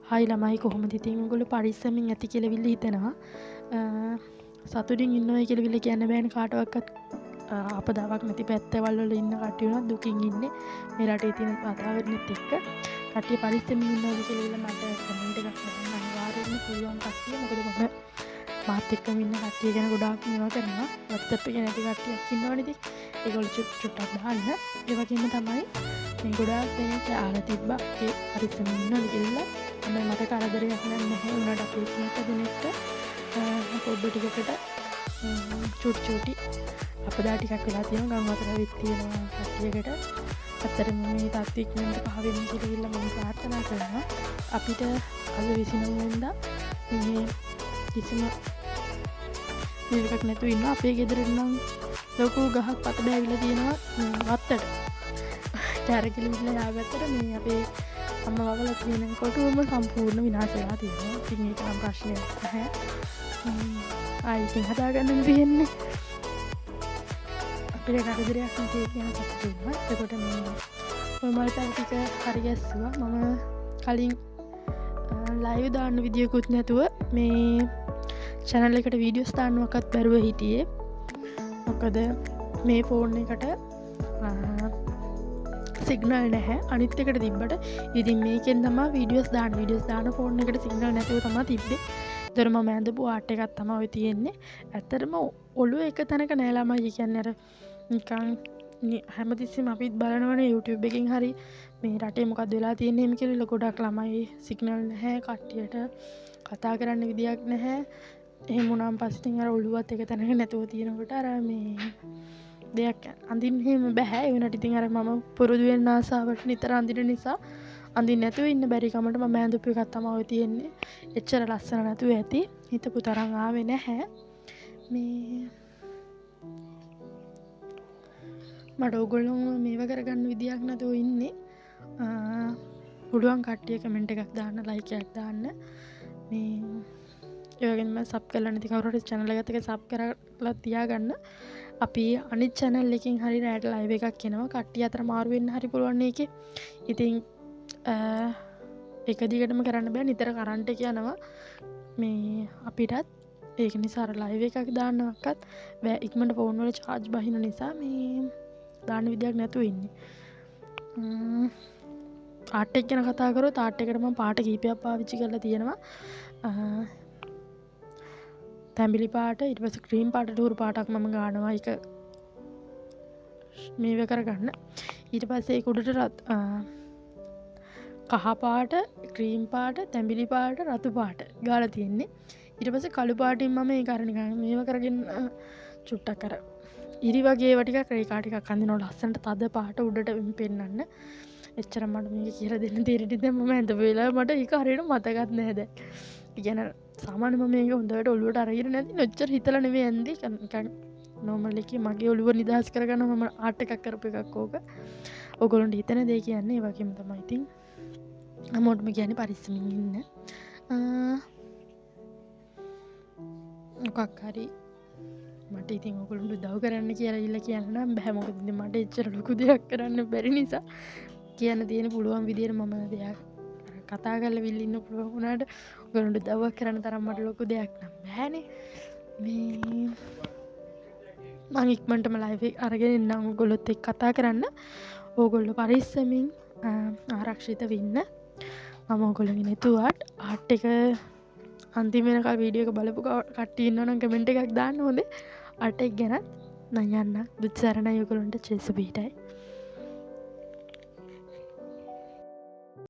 Hi ළමයි කොහොමද ඉතින් ඔයගොල්ලෝ පරිස්සමින් ඇති කියලා විල්ල හිතනවා. සතුටින් ඉන්නවයි කියලා විල්ල කියන්න බෑනේ කාටවත්. අපදාවක් නැති පැත්තවල් වල ඉන්න කට්ටිය උනත් දුකින් ඉන්නේ මේ රටේ තියෙන වාතාවරණෙත් එක්ක. කට්ටිය පරිස්සමින් ඉන්නවද කියලා විල්ල මට කමෙන්ට් එකක් දාන්න අනිවාර්යෙන්ම පුළුවන් කට්ටිය. මොකද මම මාත් එක්කම ඉන්න කට්ටිය ගැන ගොඩාක් මේවා කරනවා. WhatsApp එකේ නැති කට්ටියක් ඉන්නවනේ ඉතින්. ඒගොල්ලෝ චුට්ටක් දාන්න. ඒ වගේම තමයි මේ ගොඩාක් දෙනෙක් අහලා තිබ්බා ඒ පරිස්සමින් ඉන්නවද කියලා. මම මට කරදරයක් නැහැ උනට අපේ කිනක දෙනෙක්ට පොඩ්ඩ ටිකකට චුටි අපදා ටිකක් වෙලා තියෙනවා ගම් අතර වෙත් තියෙනවා කට්ටියකට. ඇත්තටම මේ තත්ත්වය ඉක්මනට පහ වෙන්න කියලා මම ප්‍රාර්ථනා කරනවා. අපිට අද 29 වෙනිදා මේ කිසිම මේකක් නැතුව ඉන්න අපේ ගෙදර නම් ලොකු ගහක් පත බෑවිලා තියෙනවා වත්තට. කැරකිලිලා යාගත්තට මේ අපේ අම්මා වගලා තියෙනකොටම සම්පූර්ණ විනාශ වෙලා තියෙනවා. ඉතින් ඒක නම් ප්‍රශ්නයක් නැහැ. ආයිත් හදාගන්න තියෙන්නේ. අපේ කරදරයක් නැති කියන සතුටුම. එතකොට මේ ඔය මල් පැන් ටික හරි ගැස්සුවා. මම කලින් ලයිව් දාන්න විදියකුත් නැතුව මේ channel එකට වීඩියෝස් දාන්නවක්වත් බැරුව හිටියේ. මොකද මේ ෆෝන් එකට සිග්නල් නැහැ. අනිත් එකට තිබ්බට ඉතින් මේකෙන් තමයි වීඩියෝස් දාන ෆෝන් එකට සිග්නල් නැතුව තමයි තිබ්බේ. ඒතර මම ඇඳපු ආට් එකක් තමයි ඔය තියෙන්නේ. ඇත්තටම ඔළුව එක තැනක නෑ ළමයි. කියන්නේ අර නිකන් හැමතිස්සෙම අපිත් බලනවනේ YouTube එකකින් හරි මේ රටේ මොකක්ද වෙලා තියෙන්නේ එහෙම කියලා. ගොඩක් ළමයි සිග්නල් නැහැ, කට්ටියට කතා කරන්න විදියක් නැහැ. එහෙම වුණාන් පස්සේ ඉතින් අර ඔළුවත් එක තැනක නැතුව තියෙනකොට අර මේ දෙයක් අඳින්න එහෙම බෑ. ඒ වෙනට ඉතින් අර මම පුරුදු වෙන්න ආසාවට නිතර අඳින නිසා අඳින්න නැතුව ඉන්න බැරි කමට මම ඇඳපු එකක් තමයි ඔය තියෙන්නේ. එච්චර ලස්සන නැතුව ඇති. හිතපු තරම් ආවේ නැහැ. මේ මට ඕගොල්ලෝ මේව කරගන්න විදියක් නැතුව ඉන්නේ. පුළුවන් කට්ටිය කමෙන්ට් එකක් දාන්න, ලයික් එකක් දාන්න. මේ ඒ වගේම සබ් කරලා නැති කවුරු හරි channel එකට සබ් කරලා තියාගන්න. අපි අනිත් channel එකකින් හරි රැට ලයිව් එකක් එනවා. කට්ටිය අතර මාරු වෙන්න හරි පුළුවන් ඒකේ. ඉතින් එක දිගටම කරන්න බෑ. නිතර කරන්ට් එක යනවා. මේ අපිටත් ඒක නිසා අර ලයිව් එකක් දාන්නවක්වත් බෑ. ඉක්මනට ෆෝන් වල charge බහින නිසා මේ දාන්න විදියක් නැතුව ඉන්නේ. ආට් එක ගැන කතා කරොත් ආට් එකට මම පාට කීපයක් පාවිච්චි කරලා තියෙනවා. තැඹිලි පාට, ඊට පස්සේ ක්‍රීම් පාට, ටූරු පාටක් මම ගන්නවා. ඒක මේව කරගන්න. ඊට පස්සේ ඒක උඩට කහ පාට, ක්‍රීම් පාට, තැඹිලි පාට, රතු පාට ගාලා තියෙන්නේ. ඊට පස්සේ කළු පාටින් මම ඒක අර නිකන් මේව කරගෙන චුට්ටක් අර ඉරි වගේ ඒවා ටිකක් රේඛා ටිකක් අඳිනවා ලස්සනට තද පාට උඩට පෙන්නන්න. එච්චර මට මේක කියලා දෙන්න තීරෙටි දැන් මම ඇඳපු වෙලාව මට ඒක හරියට මතකත් නැහැ දැන්. ඒ කියන්නේ සාමාන්‍යයෙන් මම මේක හොඳට ඔළුවට අරගෙන නැති නොච්චර හිතලා නෙවෙයි ඇඳි නිකන් නෝමල් එකේ මගේ ඔළුව නිදහස් කරගන්න මම ආට් එකක් කරපු එකක් ඕක. ඔයගොල්ලන්ට හිතන දේ කියන්නේ ඒ වගේම තමයි. ඉතින් හැමෝටම කියන්නේ පරිස්සමින් ඉන්න. මොකක් හරි මට ඉතින් ඔයගොල්ලන්ට උදව් කරන්න කියලා ඉල්ල කියන්න නම් බෑ. මොකද ඉතින් මට එච්චර ලොකු දෙයක් කරන්න බැරි නිසා කියන්න තියෙන පුළුවන් විදියට මම දෙයක් කතා කරලා විල් ඉන්න පුළුවන් වුණාට ඔයගොල්ලන්ට උදව්වක් කරන්න තරම් මට ලොකු දෙයක් නම් බෑනේ. මේ මම ඉක්මනටම ලයිව් එක අරගෙන ඉන්නම් ඔයගොල්ලොත් එක්ක කතා කරන්න. ඕගොල්ලෝ පරිස්සමින් ආරක්ෂිතව ඉන්න. මම ඔයගොල්ලෝගේ නෙතුවට ආට් එක අන්තිම වෙනකල් වීඩියෝ එක බලපු කට්ටිය ඉන්නවනම් කමෙන්ට් එකක් දාන්න හොඳේ. ආට් එක ගැන නම් යන්න. බුත් සරණයි ඔයගොල්ලන්ට චෙස් බීටයි.